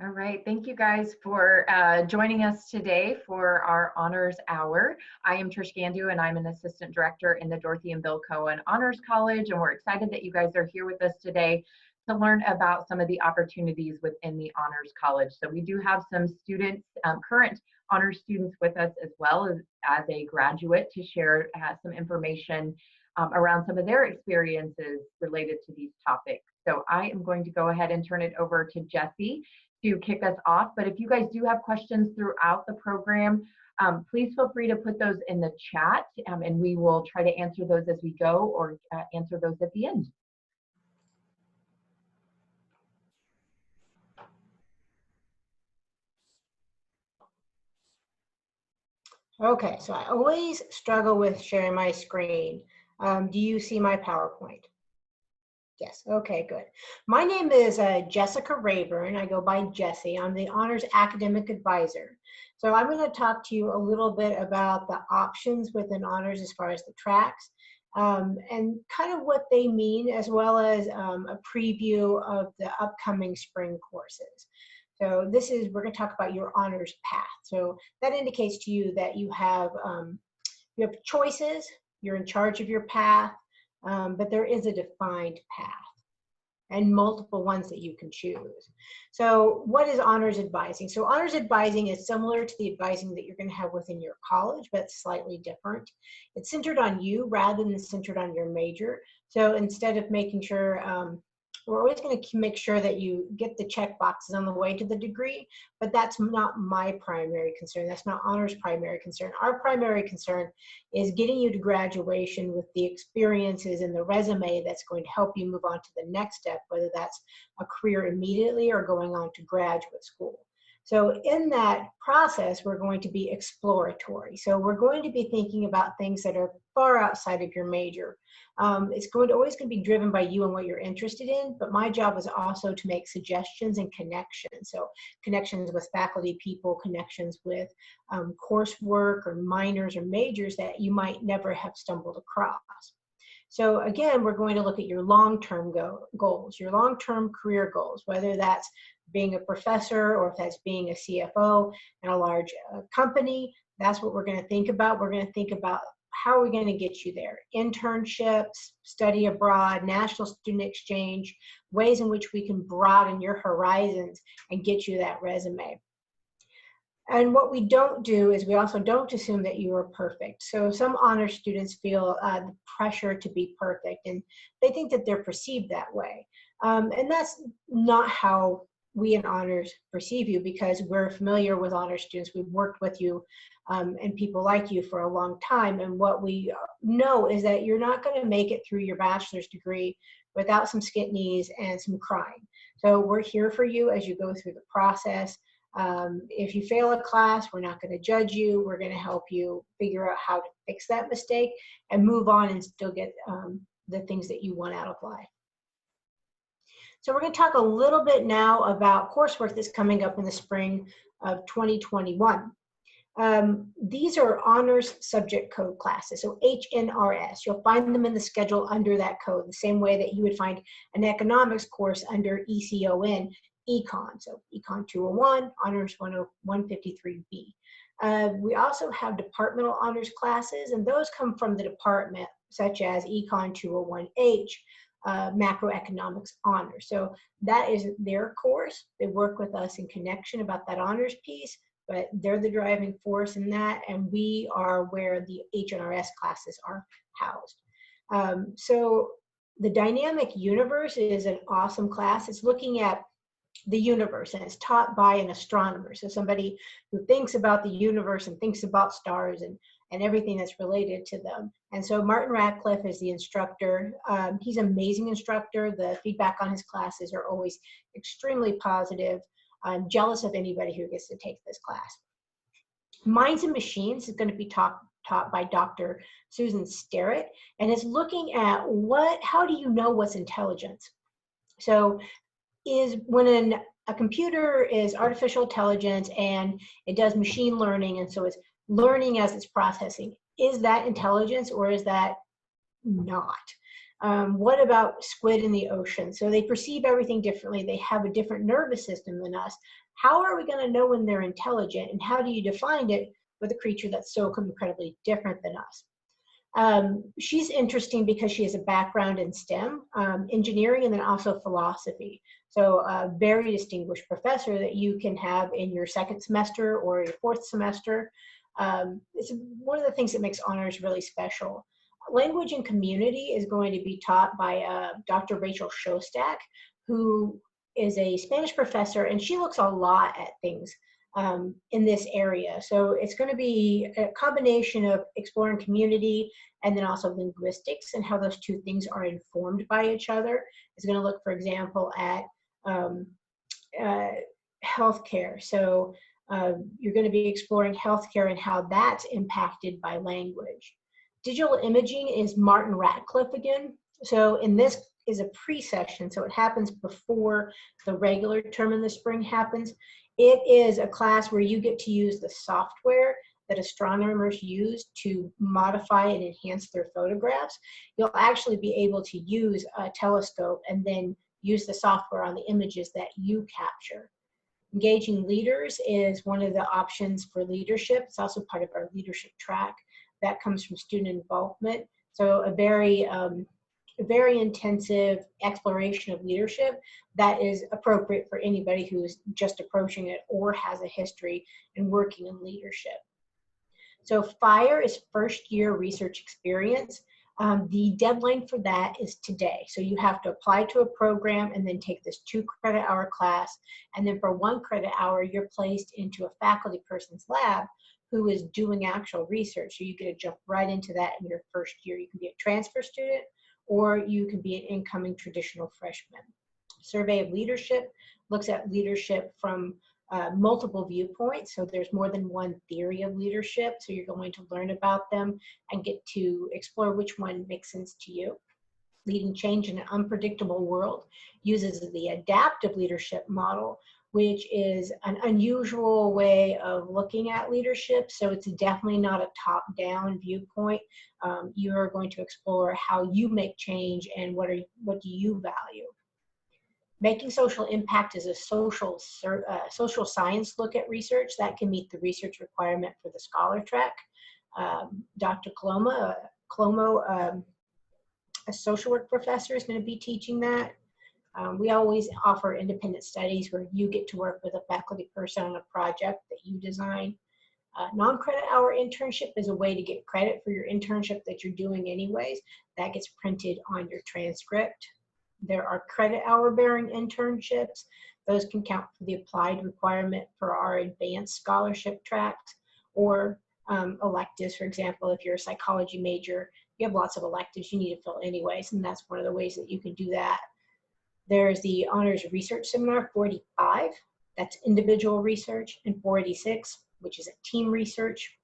All right, thank you guys for joining us today for our Honors Hour. I am Trish Gandu and I'm an Assistant Director in the Dorothy and Bill Cohen Honors College, and we're excited that you guys are here with us today to learn about some of the opportunities within the Honors College. So we do have some students, current honors students with us as well as a graduate to share some information around some of their experiences related to these topics. So I am going to go ahead and turn it over to Jesse to kick us off. But if you guys do have questions throughout the program, please feel free to put those in the chat and we will try to answer those as we go or answer those at the end. Okay, so I always struggle with sharing my screen. Do you see my PowerPoint? Yes, okay, good. My name is Jessica Rayburn. I go by Jessie. I'm the Honors Academic Advisor. So I'm going to talk to you a little bit about the options within Honors as far as the tracks and kind of what they mean, as well as a preview of the upcoming spring courses. So we're going to talk about your honors path. So that indicates to you that you have choices, you're in charge of your path, but there is a defined path and multiple ones that you can choose. So what is honors advising? So honors advising is similar to the advising that you're going to have within your college, but slightly different. It's centered on you rather than centered on your major. So instead of making sure, we're always going to make sure that you get the check boxes on the way to the degree, but that's not my primary concern. That's not honors' primary concern. Our primary concern is getting you to graduation with the experiences and the resume that's going to help you move on to the next step, whether that's a career immediately or going on to graduate school. So in that process, we're going to be exploratory. So we're going to be thinking about things that are far outside of your major. It's always going to be driven by you and what you're interested in, but my job is also to make suggestions and connections. So connections with faculty people, connections with coursework or minors or majors that you might never have stumbled across. So again, we're going to look at your long-term goals, your long-term career goals, whether that's being a professor or if that's being a CFO in a large company. That's what we're going to think about. We're going to think about how are we going to get you there? Internships, study abroad, national student exchange, ways in which we can broaden your horizons and get you that resume. And what we don't do is we also don't assume that you are perfect. So some honors students feel the pressure to be perfect, and they think that they're perceived that way. And that's not how we in honors perceive you, because we're familiar with honors students. We've worked with you and people like you for a long time. And what we know is that you're not going to make it through your bachelor's degree without some skint knees and some crying. So we're here for you as you go through the process. If you fail a class, we're not going to judge you. We're going to help you figure out how to fix that mistake and move on and still get the things that you want out of life. So we're going to talk a little bit now about coursework that's coming up in the spring of 2021. These are honors subject code classes, so HNRS. You'll find them in the schedule under that code, the same way that you would find an economics course under ECON, Econ. So Econ 201, Honors 153B. We also have departmental honors classes, and those come from the department, such as Econ 201H, macroeconomics honors. So that is their course. They work with us in connection about that honors piece, but they're the driving force in that, and we are where the HNRS classes are housed. So the dynamic universe is an awesome class. It's looking at the universe, and it's taught by an astronomer. So somebody who thinks about the universe and thinks about stars and everything that's related to them. And so Martin Radcliffe is the instructor. He's an amazing instructor. The feedback on his classes are always extremely positive. I'm jealous of anybody who gets to take this class. Minds and Machines is going to be taught by Dr. Susan Sterrett, and it's looking at how do you know what's intelligence? So when a computer is artificial intelligence and it does machine learning, and so it's learning as it's processing, is that intelligence or is that not? What about squid in the ocean? So they perceive everything differently. They have a different nervous system than us. How are we going to know when they're intelligent? And how do you define it with a creature that's so incredibly different than us? She's interesting because she has a background in STEM, engineering, and then also philosophy. So a very distinguished professor that you can have in your second semester or your fourth semester. It's one of the things that makes honors really special. Language and community is going to be taught by Dr. Rachel Shostak, who is a Spanish professor, and she looks a lot at things in this area. So it's going to be a combination of exploring community and then also linguistics and how those two things are informed by each other. It's going to look, for example, at healthcare. So you're going to be exploring healthcare and how that's impacted by language. Digital imaging is Martin Ratcliffe again. So in this is a pre-session, so it happens before the regular term in the spring happens. It is a class where you get to use the software that astronomers use to modify and enhance their photographs. You'll actually be able to use a telescope and then use the software on the images that you capture. Engaging leaders is one of the options for leadership. It's also part of our leadership track. That comes from student involvement. So a very intensive exploration of leadership that is appropriate for anybody who is just approaching it or has a history in working in leadership. So FIRE is first year research experience. The deadline for that is today. So you have to apply to a program and then take this 2 credit hour class. And then for 1 credit hour, you're placed into a faculty person's lab who is doing actual research. So you get to jump right into that in your first year. You can be a transfer student or you can be an incoming traditional freshman. Survey of leadership looks at leadership from multiple viewpoints. So there's more than one theory of leadership. So you're going to learn about them and get to explore which one makes sense to you. Leading change in an unpredictable world uses the adaptive leadership model, which is an unusual way of looking at leadership. So it's definitely not a top-down viewpoint. You're going to explore how you make change and what do you value. Making social impact is a social science look at research that can meet the research requirement for the Scholar track. Dr. Colomo, a social work professor, is going to be teaching that. We always offer independent studies where you get to work with a faculty person on a project that you design. Non-credit hour internship is a way to get credit for your internship that you're doing anyways. That gets printed on your transcript. There are credit hour bearing internships. Those can count for the applied requirement for our advanced scholarship tracks or electives. For example, if you're a psychology major, you have lots of electives you need to fill anyways, and that's one of the ways that you can do that. There's the Honors Research Seminar 485, that's individual research, and 486, which is a team research.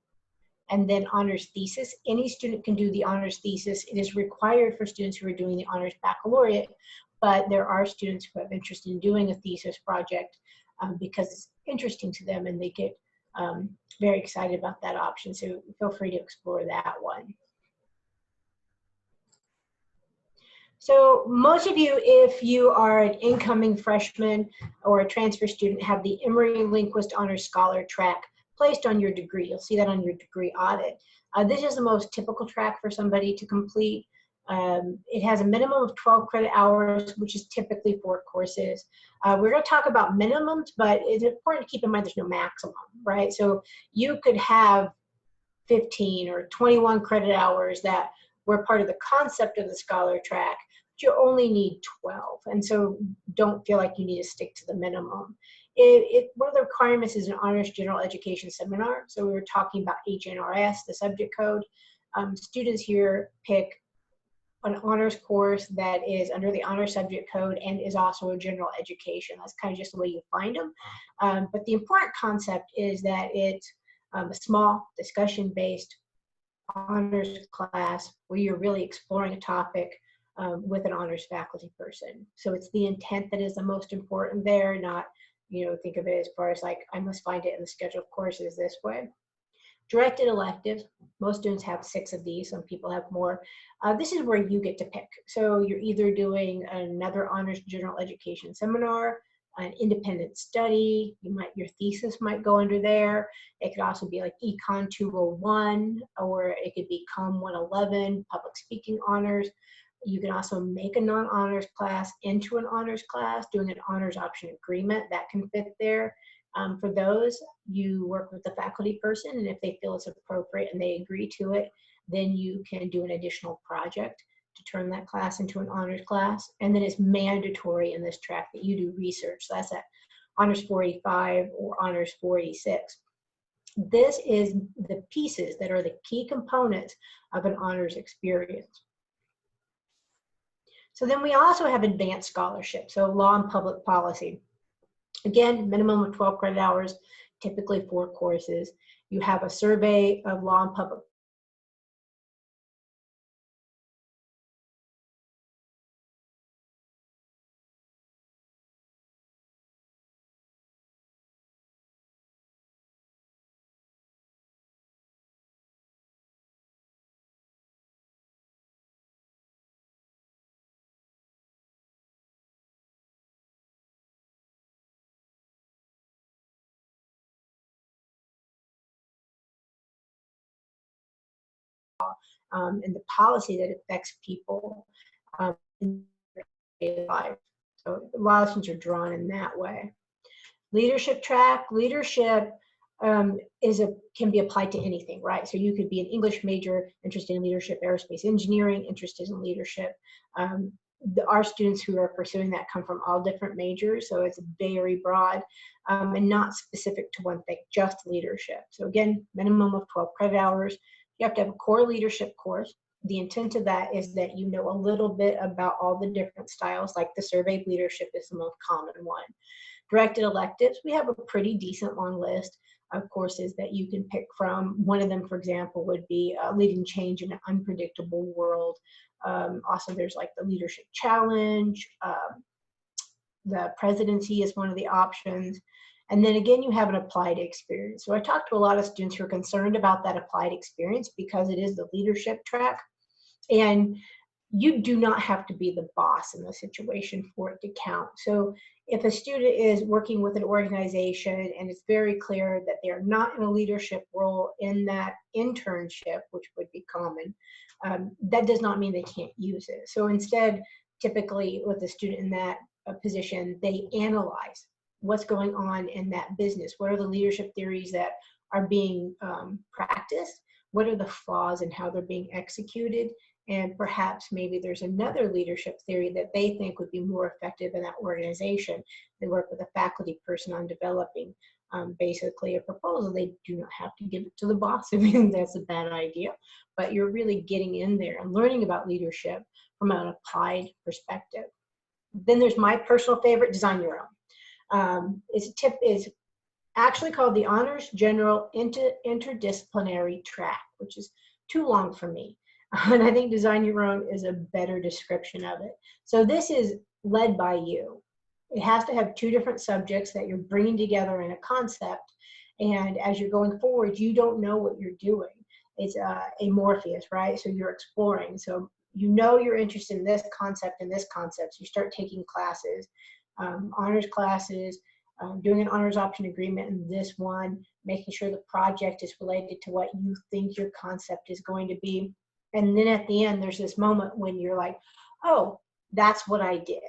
And then honors thesis. Any student can do the honors thesis. It is required for students who are doing the honors baccalaureate, but there are students who have interest in doing a thesis project because it's interesting to them and they get very excited about that option. So feel free to explore that one. So most of you, if you are an incoming freshman or a transfer student, have the Emory Linguist Honors Scholar track placed on your degree. You'll see that on your degree audit. This is the most typical track for somebody to complete. It has a minimum of 12 credit hours, which is typically 4 courses. We're going to talk about minimums, but it's important to keep in mind there's no maximum, right? So you could have 15 or 21 credit hours that were part of the concept of the Scholar track, but you only need 12. And so don't feel like you need to stick to the minimum. One of the requirements is an honors general education seminar. So we were talking about HNRS, the subject code. Students here pick an honors course that is under the honors subject code and is also a general education. That's kind of just the way you find them. But the important concept is that it's a small discussion-based honors class where you're really exploring a topic with an honors faculty person. So it's the intent that is the most important there, not think of it as far as like, I must find it in the schedule of courses this way. Directed electives, most students have 6 of these, some people have more. This is where you get to pick. So you're either doing another honors general education seminar, an independent study, your thesis might go under there. It could also be like Econ 201, or it could be Com 111, public speaking honors. You can also make a non-honors class into an honors class, doing an honors option agreement that can fit there. For those, you work with the faculty person, and if they feel it's appropriate and they agree to it, then you can do an additional project to turn that class into an honors class. And then it's mandatory in this track that you do research. So that's at honors 485 or honors 486. This is the pieces that are the key components of an honors experience. So then we also have advanced scholarship, so law and public policy. Again, minimum of 12 credit hours, typically 4 courses. You have a survey of law and public and the policy that affects people in their daily life. So a lot of things are drawn in that way. Leadership track, leadership can be applied to anything, right? So you could be an English major interested in leadership, aerospace engineering, interested in leadership. Our students who are pursuing that come from all different majors, so it's very broad and not specific to one thing, just leadership. So again, minimum of 12 credit hours. You have to have a core leadership course. The intent of that is that you know a little bit about all the different styles, like the survey of leadership is the most common one. Directed electives, we have a pretty decent long list of courses that you can pick from. One of them, for example, would be Leading Change in an Unpredictable World. Also, there's like the Leadership Challenge. The Presidency is one of the options. And then again, you have an applied experience. So I talked to a lot of students who are concerned about that applied experience because it is the leadership track. And you do not have to be the boss in the situation for it to count. So if a student is working with an organization and it's very clear that they're not in a leadership role in that internship, which would be common, that does not mean they can't use it. So instead, typically with a student in that position, they analyze what's going on in that business. What are the leadership theories that are being practiced? What are the flaws in how they're being executed? And perhaps maybe there's another leadership theory that they think would be more effective in that organization. They work with a faculty person on developing basically a proposal. They do not have to give it to the boss if you think that's a bad idea, but you're really getting in there and learning about leadership from an applied perspective. Then there's my personal favorite, design your own. Is actually called the Honors General Interdisciplinary Track, which is too long for me. And I think design your own is a better description of it. So this is led by you. It has to have 2 different subjects that you're bringing together in a concept. And as you're going forward, you don't know what you're doing. It's amorphous, right? So you're exploring. So you know you're interested in this concept and this concept. So you start taking classes, honors classes, doing an honors option agreement in this one, making sure the project is related to what you think your concept is going to be. And then at the end, there's this moment when you're like, oh, that's what I did.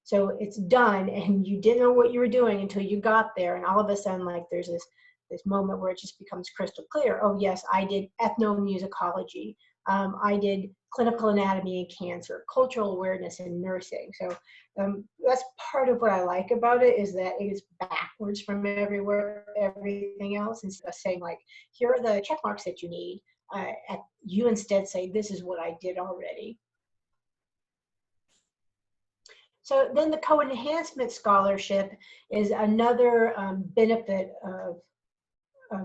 So it's done, and you didn't know what you were doing until you got there. And all of a sudden, like there's this moment where it just becomes crystal clear. Oh, yes, I did ethnomusicology. I did clinical anatomy and cancer, cultural awareness and nursing. So that's part of what I like about it, is that it is backwards from everything else. Instead of saying like, here are the check marks that you need, you instead say, this is what I did already. So then the Cohen Enhancement Scholarship is another benefit of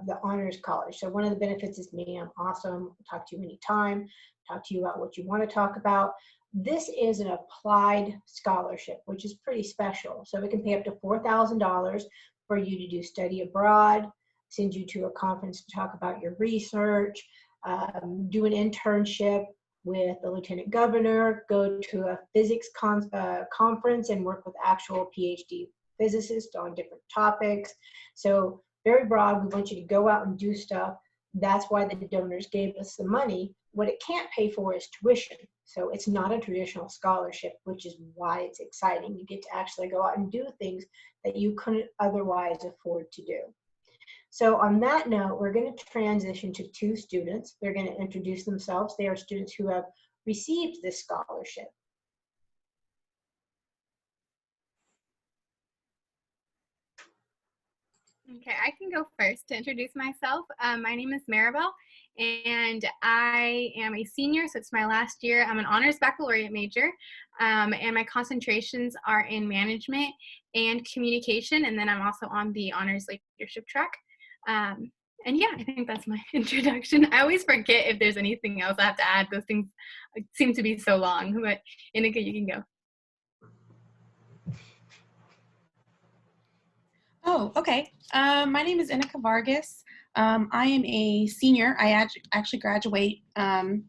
the Honors College. So one of the benefits is me, I'm awesome, I'll talk to you anytime, talk to you about what you want to talk about. This is an applied scholarship, which is pretty special. So it can pay up to $4,000 for you to do study abroad, send you to a conference to talk about your research, do an internship with the lieutenant governor, go to a physics conference and work with actual PhD physicists on different topics. So very broad. We want you to go out and do stuff. That's why the donors gave us the money. What it can't pay for is tuition. So it's not a traditional scholarship, which is why it's exciting. You get to actually go out and do things that you couldn't otherwise afford to do. So on that note, we're going to transition to two students. They're going to introduce themselves. They are students who have received this scholarship. Okay, I can go first to introduce myself. My name is Maribel, and I am a senior, so it's my last year. I'm an honors baccalaureate major, and my concentrations are in management and communication, and then I'm also on the honors leadership track. And yeah, I think that's my introduction. I always forget if there's anything else I have to add. Those things seem to be so long, but Inika, you can go. Oh, okay. My name is Inika Vargas. I am a senior. I actually graduate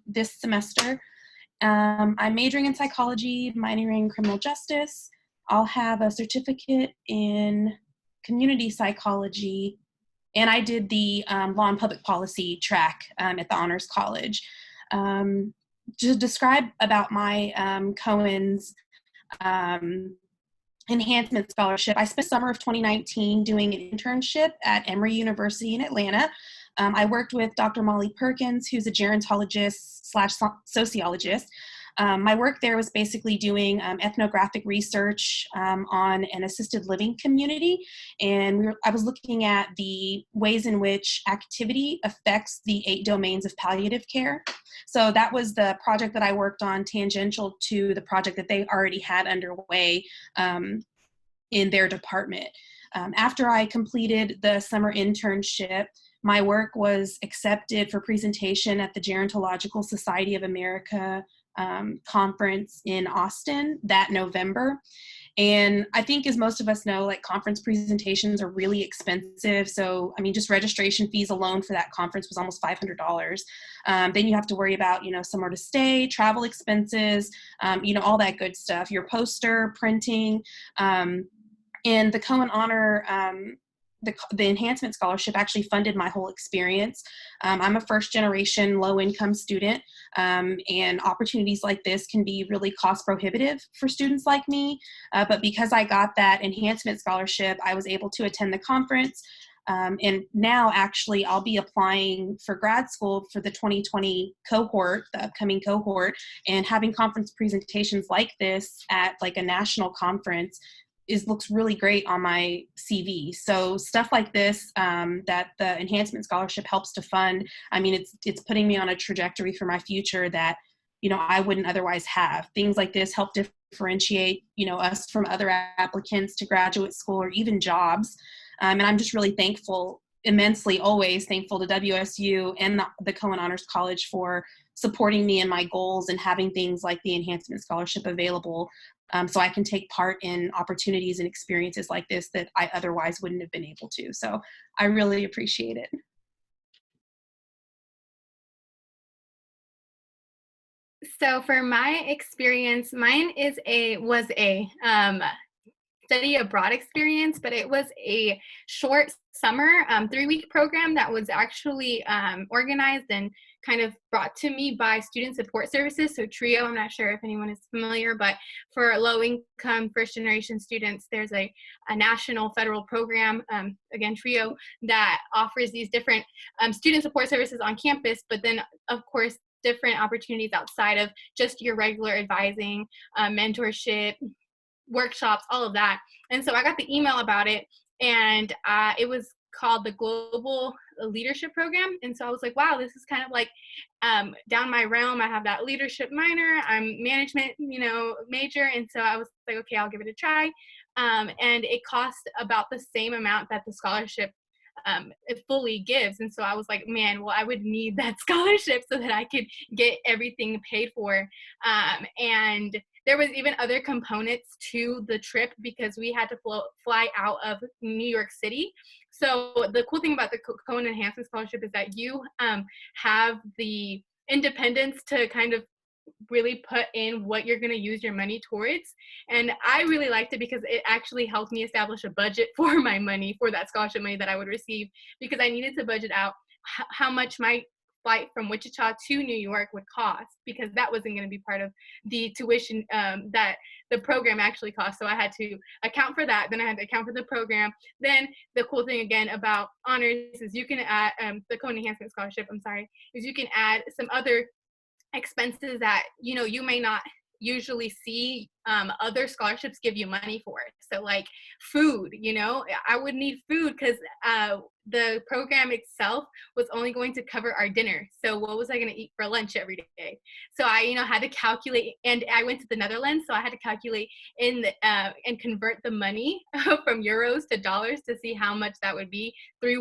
this semester. I'm majoring in psychology, minoring in criminal justice. I'll have a certificate in community psychology, and I did the law and public policy track at the Honors College. To describe about my Cohen's Enhancement Scholarship, I spent summer of 2019 doing an internship at Emory University in Atlanta. I worked with Dr. Molly Perkins, who's a gerontologist/sociologist. My work there was basically doing ethnographic research on an assisted living community, and I was looking at the ways in which activity affects the 8 domains of palliative care. So that was the project that I worked on, tangential to the project that they already had underway in their department. After I completed the summer internship, my work was accepted for presentation at the Gerontological Society of America conference in Austin that November. And I think, as most of us know, like, conference presentations are really expensive. So, I mean, just registration fees alone for that conference was almost $500. Then you have to worry about, somewhere to stay, travel expenses, all that good stuff, your poster, printing, and the Cohen Honor, the Enhancement Scholarship actually funded my whole experience. I'm a first-generation low-income student, and opportunities like this can be really cost-prohibitive for students like me. But because I got that Enhancement Scholarship, I was able to attend the conference. And now, actually, I'll be applying for grad school for the 2020 cohort, the upcoming cohort, and having conference presentations like this at like a national conference looks really great on my CV. So stuff like this that the Enhancement Scholarship helps to fund, I mean, it's putting me on a trajectory for my future that, I wouldn't otherwise have. Things like this help differentiate, us from other applicants to graduate school or even jobs. And I'm just really thankful, immensely always thankful to WSU and the Cohen Honors College for supporting me in my goals and having things like the Enhancement Scholarship available, so I can take part in opportunities and experiences like this that I otherwise wouldn't have been able to. So I really appreciate it. So for my experience, mine was a study abroad experience, but it was a short summer 3-week program that was actually organized and kind of brought to me by Student Support Services, so TRIO. I'm not sure if anyone is familiar, but for low-income first-generation students, there's a national federal program, again, TRIO, that offers these different student support services on campus, but then, of course, different opportunities outside of just your regular advising, mentorship, workshops, all of that. And so I got the email about it, and it was called the Global Leadership Program. And so I was like, wow, this is kind of like down my realm. I have that leadership minor, I'm management, major. And so I was like, okay, I'll give it a try. And it cost about the same amount that the scholarship it fully gives. And so I was like, man, well, I would need that scholarship so that I could get everything paid for. And there was even other components to the trip because we had to fly out of New York City. So the cool thing about the Cohen Enhancement Scholarship is that you have the independence to kind of really put in what you're going to use your money towards. And I really liked it because it actually helped me establish a budget for my money, for that scholarship money that I would receive, because I needed to budget out how much my flight from Wichita to New York would cost, because that wasn't going to be part of the tuition that the program actually cost. So I had to account for that. Then I had to account for the program. Then the cool thing again about honors is you can add the Cohen Enhancement Scholarship, is you can add some other expenses that you may not usually see other scholarships give you money for. So like food, I would need food because the program itself was only going to cover our dinner. So what was I going to eat for lunch every day? So I had to calculate, and I went to the Netherlands, so I had to calculate and convert the money from euros to dollars to see how much that would be, 3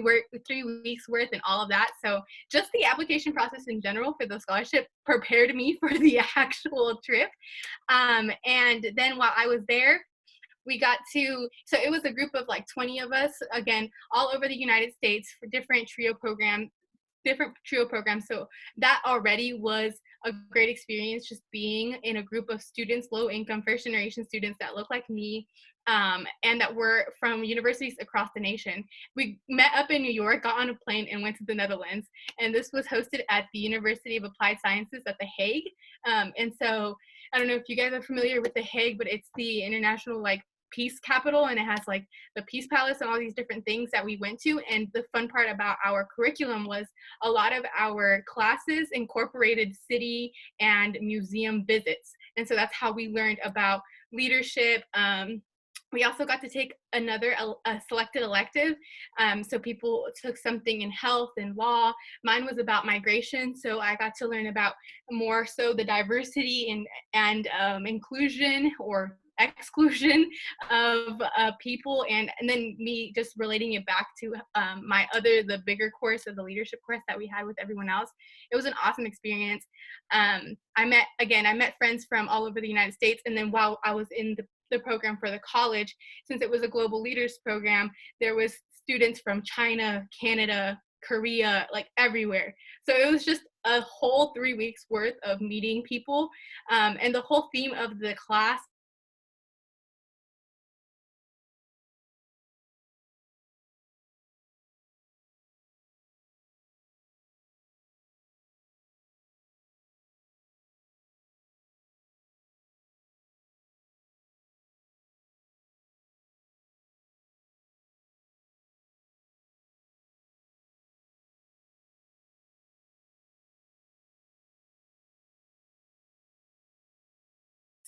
weeks worth and all of that. So just the application process in general for the scholarship prepared me for the actual trip. And then while I was there, we got to, so it was a group of like 20 of us, again, all over the United States for different trio programs. So that already was a great experience, just being in a group of students, low income, first generation students that look like me, and that were from universities across the nation. We met up in New York, got on a plane, and went to the Netherlands. And this was hosted at the University of Applied Sciences at The Hague. And so I don't know if you guys are familiar with The Hague, but it's the international peace capital, and it has the Peace Palace and all these different things that we went to. And the fun part about our curriculum was a lot of our classes incorporated city and museum visits. And so that's how we learned about leadership. We also got to take a selected elective. So people took something in health and law. Mine was about migration. So I got to learn about more so the diversity and inclusion or exclusion of people, and then me just relating it back to the bigger course of the leadership course that we had with everyone else. It was an awesome experience. I met friends from all over the United States, and then while I was in the program for the college, since it was a global leaders program, there was students from China, Canada, Korea, everywhere. So it was just a whole 3 weeks worth of meeting people, and the whole theme of the class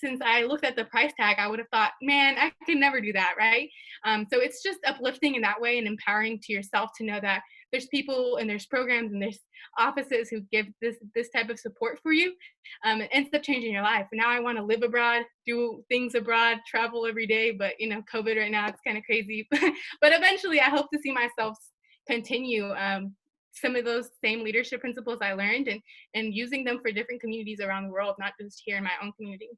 since I looked at the price tag, I would have thought, man, I could never do that, right? So it's just uplifting in that way and empowering to yourself to know that there's people and there's programs and there's offices who give this type of support for you. It ends up changing your life. Now I want to live abroad, do things abroad, travel every day, but COVID right now, it's kind of crazy. But eventually I hope to see myself continue some of those same leadership principles I learned and using them for different communities around the world, not just here in my own community.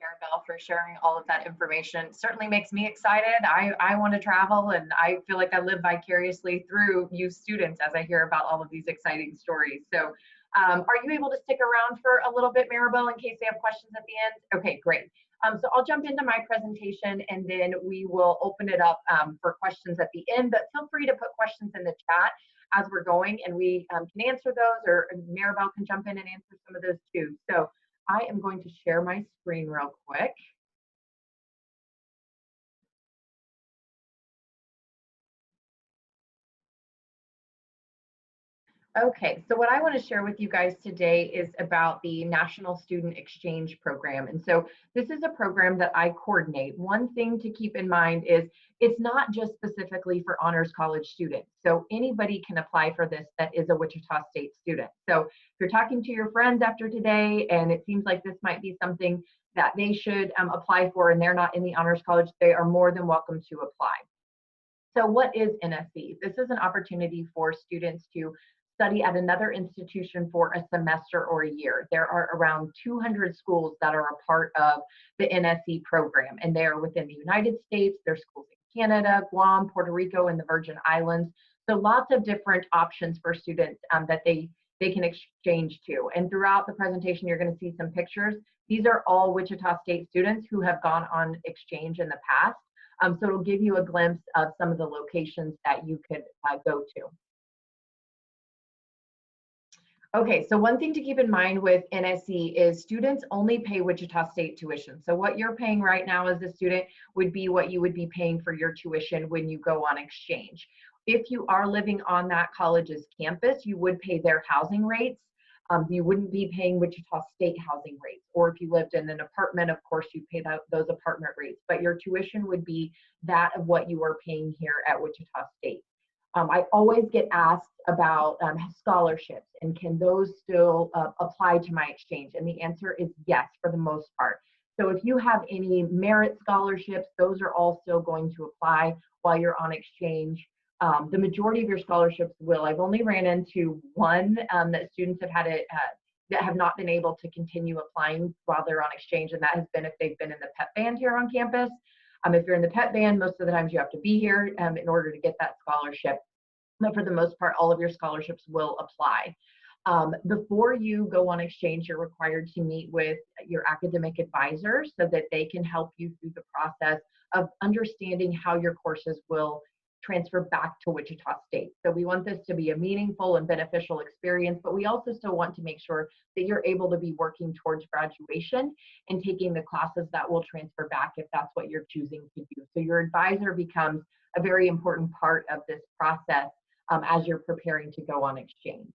Maribel, for sharing all of that information. Certainly makes me excited. I want to travel, and I feel like I live vicariously through you students as I hear about all of these exciting stories. So are you able to stick around for a little bit, Maribel, in case they have questions at the end? Okay, great. So I'll jump into my presentation, and then we will open it up for questions at the end, but feel free to put questions in the chat as we're going, and we can answer those, or Maribel can jump in and answer some of those too. So I am going to share my screen real quick. Okay, so what I want to share with you guys today is about the National Student Exchange Program. And so this is a program that I coordinate. One thing to keep in mind is it's not just specifically for honors college students. So anybody can apply for this that is a Wichita State student. So if you're talking to your friends after today and it seems like this might be something that they should apply for and they're not in the honors college, they are more than welcome to apply. So what is NSC? This is an opportunity for students to study at another institution for a semester or a year. There are around 200 schools that are a part of the NSE program, and they are within the United States. There's schools in Canada, Guam, Puerto Rico, and the Virgin Islands. So lots of different options for students that they can exchange to. And throughout the presentation, you're going to see some pictures. These are all Wichita State students who have gone on exchange in the past. So it'll give you a glimpse of some of the locations that you could go to. Okay, so one thing to keep in mind with NSE is students only pay Wichita State tuition. So what you're paying right now as a student would be what you would be paying for your tuition when you go on exchange. If you are living on that college's campus, you would pay their housing rates. You wouldn't be paying Wichita State housing rates. Or if you lived in an apartment, of course, you pay those apartment rates. But your tuition would be that of what you are paying here at Wichita State. I always get asked about scholarships and can those still apply to my exchange? And the answer is yes, for the most part. So if you have any merit scholarships, those are all still going to apply while you're on exchange. The majority of your scholarships will. I've only ran into one that students have had it that have not been able to continue applying while they're on exchange, and that has been if they've been in the pep band here on campus. If you're in the pep band, most of the times you have to be here in order to get that scholarship. But for the most part, all of your scholarships will apply. Before you go on exchange, you're required to meet with your academic advisor so that they can help you through the process of understanding how your courses will transfer back to Wichita State. So we want this to be a meaningful and beneficial experience, but we also still want to make sure that you're able to be working towards graduation and taking the classes that will transfer back if that's what you're choosing to do. So your advisor becomes a very important part of this process as you're preparing to go on exchange.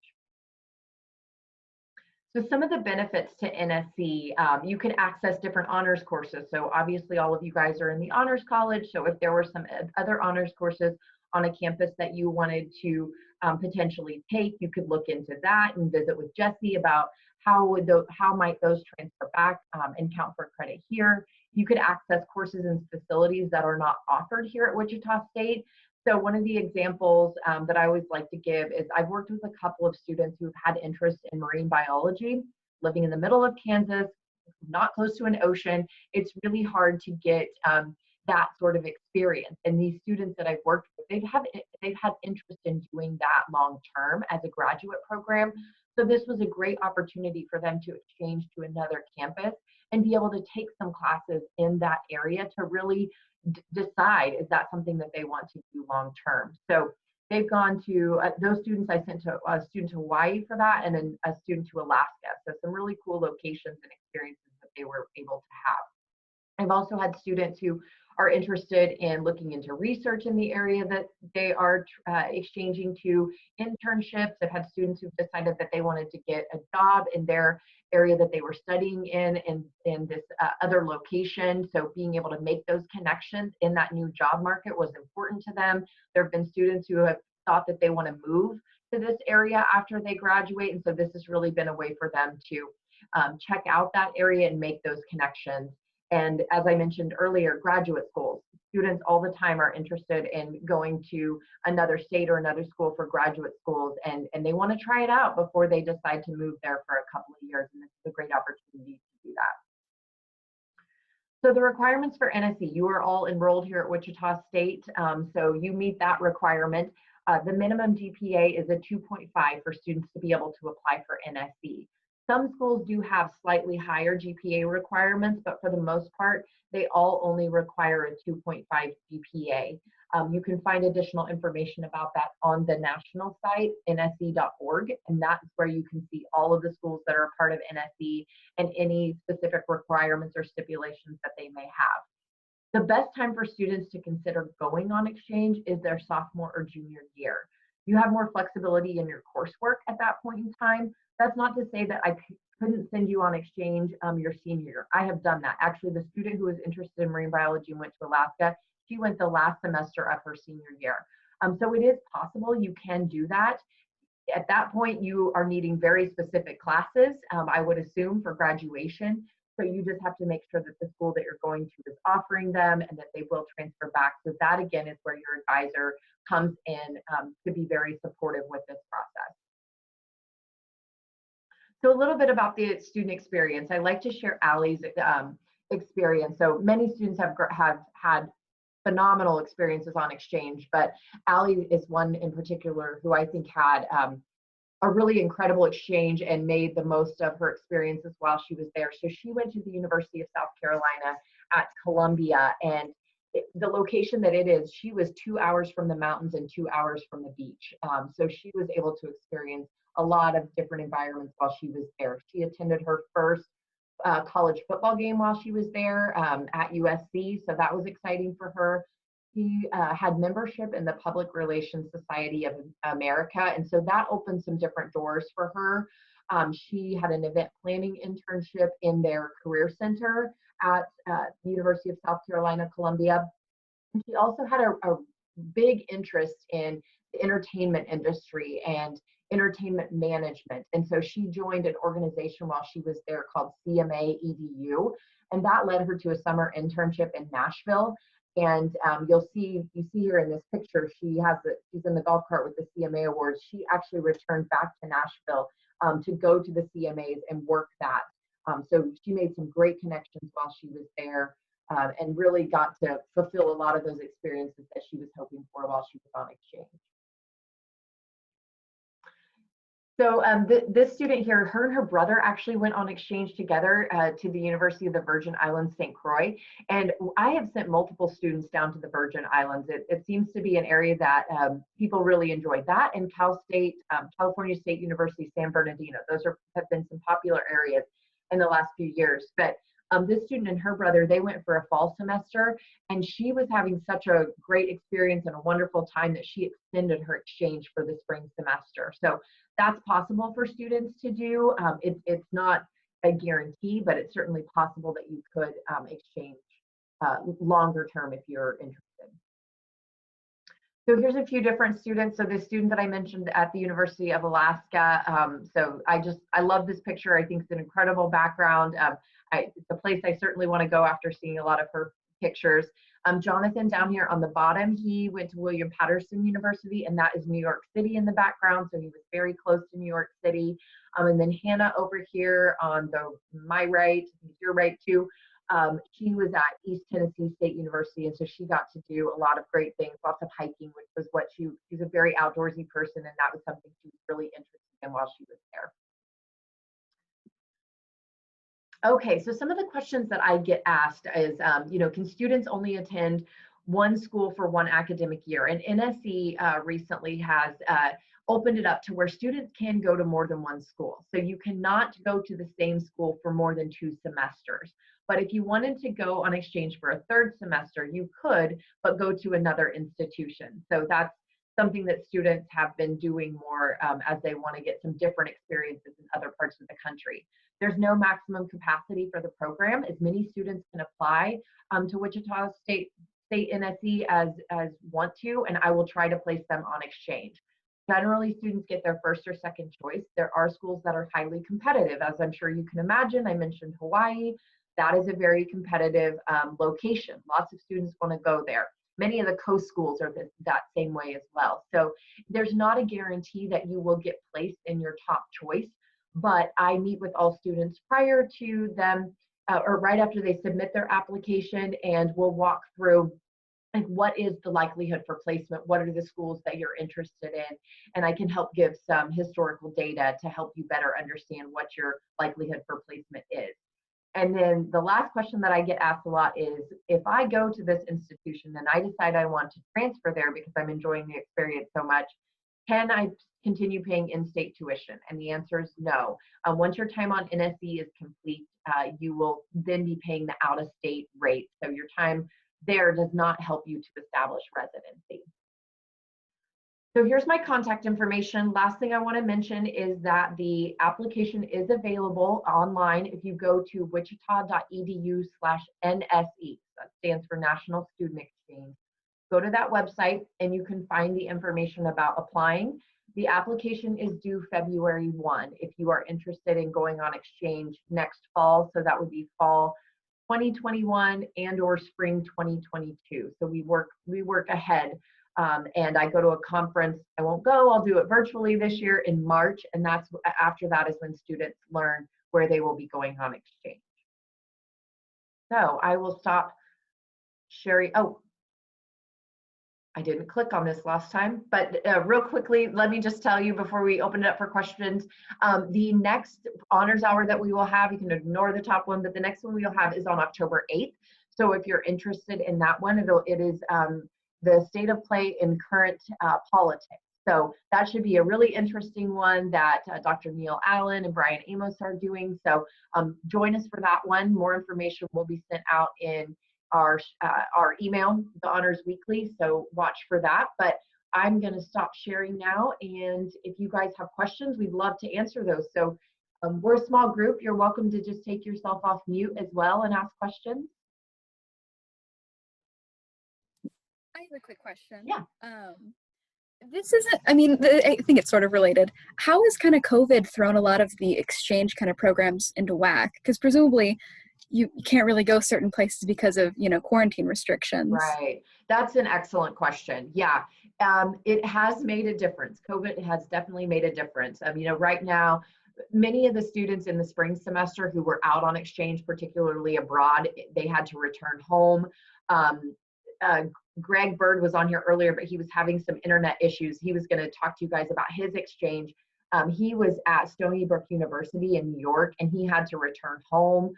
So some of the benefits to NSE, you can access different honors courses. So obviously all of you guys are in the honors college. So if there were some other honors courses on a campus that you wanted to potentially take, you could look into that and visit with Jesse about how might those transfer back and count for credit here. You could access courses and facilities that are not offered here at Wichita State. So one of the examples that I always like to give is I've worked with a couple of students who've had interest in marine biology, living in the middle of Kansas, not close to an ocean. It's really hard to get that sort of experience. And these students that I've worked with, they've had interest in doing that long term as a graduate program. So this was a great opportunity for them to exchange to another campus and be able to take some classes in that area to really decide, is that something that they want to do long term? So they've gone to, those students I sent to a student to Hawaii for that, and then a student to Alaska. So some really cool locations and experiences that they were able to have. I've also had students who are interested in looking into research in the area that they are exchanging to, internships. I've had students who've decided that they wanted to get a job in their area that they were studying in this other location. So being able to make those connections in that new job market was important to them. There have been students who have thought that they want to move to this area after they graduate. And so this has really been a way for them to check out that area and make those connections. And as I mentioned earlier, graduate schools. Students all the time are interested in going to another state or another school for graduate schools, and they want to try it out before they decide to move there for a couple of years, and this is a great opportunity to do that. So the requirements for NSE, you are all enrolled here at Wichita State, so you meet that requirement. The minimum GPA is a 2.5 for students to be able to apply for NSE. Some schools do have slightly higher GPA requirements, but for the most part, they all only require a 2.5 GPA. You can find additional information about that on the national site, nse.org, and that's where you can see all of the schools that are a part of NSE and any specific requirements or stipulations that they may have. The best time for students to consider going on exchange is their sophomore or junior year. You have more flexibility in your coursework at that point in time. That's not to say that I couldn't send you on exchange your senior year. I have done that. Actually, the student who was interested in marine biology and went to Alaska, she went the last semester of her senior year. So it is possible you can do that. At that point, you are needing very specific classes, I would assume, for graduation. So you just have to make sure that the school that you're going to is offering them and that they will transfer back. So that, again, is where your advisor comes in to be very supportive with this process. So a little bit about the student experience. I like to share Allie's experience. So many students have had phenomenal experiences on exchange, but Allie is one in particular who I think had a really incredible exchange and made the most of her experiences while she was there. So she went to the University of South Carolina at Columbia, and the location that it is, she was 2 hours from the mountains and 2 hours from the beach. So she was able to experience a lot of different environments while she was there. She attended her first college football game while she was there at USC, so that was exciting for her. She had membership in the Public Relations Society of America, and so that opened some different doors for her. She had an event planning internship in their career center at the University of South Carolina, Columbia. And she also had a big interest in the entertainment industry and entertainment management. And so she joined an organization while she was there called CMA EDU, and that led her to a summer internship in Nashville. And you see here in this picture, she's in the golf cart with the CMA awards. She actually returned back to Nashville to go to the CMAs and work that. So she made some great connections while she was there and really got to fulfill a lot of those experiences that she was hoping for while she was on exchange. So this student here, her and her brother actually went on exchange together to the University of the Virgin Islands, St. Croix. And I have sent multiple students down to the Virgin Islands. It seems to be an area that people really enjoy. That and Cal State, California State University, San Bernardino. Those have been some popular areas in the last few years. But this student and her brother, they went for a fall semester, and she was having such a great experience and a wonderful time that she extended her exchange for the spring semester. So that's possible for students to do. It's not a guarantee, but it's certainly possible that you could exchange longer term if you're interested. So here's a few different students. So the student that I mentioned at the University of Alaska. So I love this picture. I think it's an incredible background. It's a place I certainly want to go after seeing a lot of her pictures. Jonathan down here on the bottom, he went to William Patterson University, and that is New York City in the background. So he was very close to New York City. And then Hannah over here on my right, your right too. She was at East Tennessee State University, and so she got to do a lot of great things, lots of hiking, which was what she's a very outdoorsy person, and that was something she was really interested in while she was there. Okay, so some of the questions that I get asked is, can students only attend one school for one academic year? And NSE recently has opened it up to where students can go to more than one school. So you cannot go to the same school for more than 2 semesters. But if you wanted to go on exchange for a 3rd semester, you could, but go to another institution. So that's something that students have been doing more as they want to get some different experiences in other parts of the country. There's no maximum capacity for the program. As many students can apply to Wichita State NSE as want to, and I will try to place them on exchange. Generally, students get their 1st or 2nd choice. There are schools that are highly competitive, as I'm sure you can imagine. I mentioned Hawaii. That is a very competitive location. Lots of students want to go there. Many of the coast schools are that same way as well. So there's not a guarantee that you will get placed in your top choice, but I meet with all students prior to them or right after they submit their application, and we'll walk through like what is the likelihood for placement, what are the schools that you're interested in, and I can help give some historical data to help you better understand what your likelihood for placement is. And then the last question that I get asked a lot is, if I go to this institution and I decide I want to transfer there because I'm enjoying the experience so much, can I continue paying in-state tuition? And the answer is no. Once your time on NSE is complete, you will then be paying the out-of-state rate. So your time there does not help you to establish residency. So here's my contact information. Last thing I want to mention is that the application is available online if you go to wichita.edu/NSE. That stands for National Student Exchange. Go to that website and you can find the information about applying. The application is due February 1 if you are interested in going on exchange next fall. So that would be fall 2021 and or spring 2022. So we work ahead and I go to a conference. I won't go, I'll do it virtually this year in March, and that's after that is when students learn where they will be going on exchange. So I will stop sharing. Oh, I didn't click on this last time, but real quickly, let me just tell you before we open it up for questions, the next honors hour that we will have, you can ignore the top one, but the next one we'll have is on October 8th. So if you're interested in that one, it is the state of play in current politics. So that should be a really interesting one that Dr. Neil Allen and Brian Amos are doing. So join us for that one. More information will be sent out in our email, the Honors Weekly. So watch for that. But I'm going to stop sharing now. And if you guys have questions, we'd love to answer those. So we're a small group. You're welcome to just take yourself off mute as well and ask questions. I have a quick question. Yeah. This isn't, I mean, I think it's sort of related. How has kind of COVID thrown a lot of the exchange kind of programs into whack? Because presumably you can't really go certain places because of, you know, quarantine restrictions. Right. That's an excellent question. Yeah. It has made a difference. COVID has definitely made a difference. You know, right now, many of the students in the spring semester who were out on exchange, particularly abroad, they had to return home. Greg Bird was on here earlier, but he was having some internet issues. He was going to talk to you guys about his exchange. He was at Stony Brook University in New York, and he had to return home.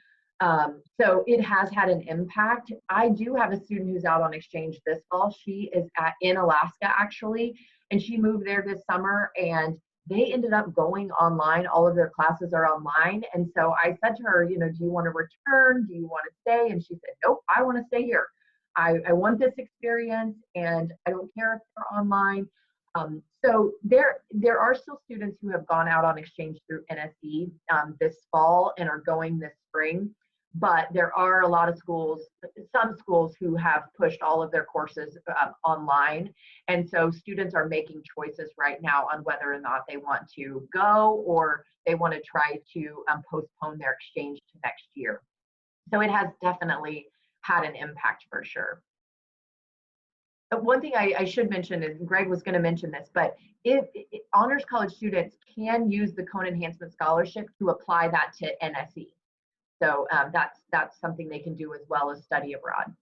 So it has had an impact. I do have a student who's out on exchange this fall. She is in Alaska, actually, and she moved there this summer, and they ended up going online. All of their classes are online. And so I said to her, you know, do you want to return? Do you want to stay? And she said, nope, I want to stay here. I want this experience, and I don't care if they're online. So there are still students who have gone out on exchange through NSE this fall and are going this spring, but there are a lot of schools, some schools who have pushed all of their courses online. And so students are making choices right now on whether or not they want to go or they want to try to postpone their exchange to next year. So it has definitely had an impact for sure. But one thing I should mention is, Greg was going to mention this, but if honors college students can use the Cohen Enhancement Scholarship to apply that to NSE. So that's something they can do as well as study abroad.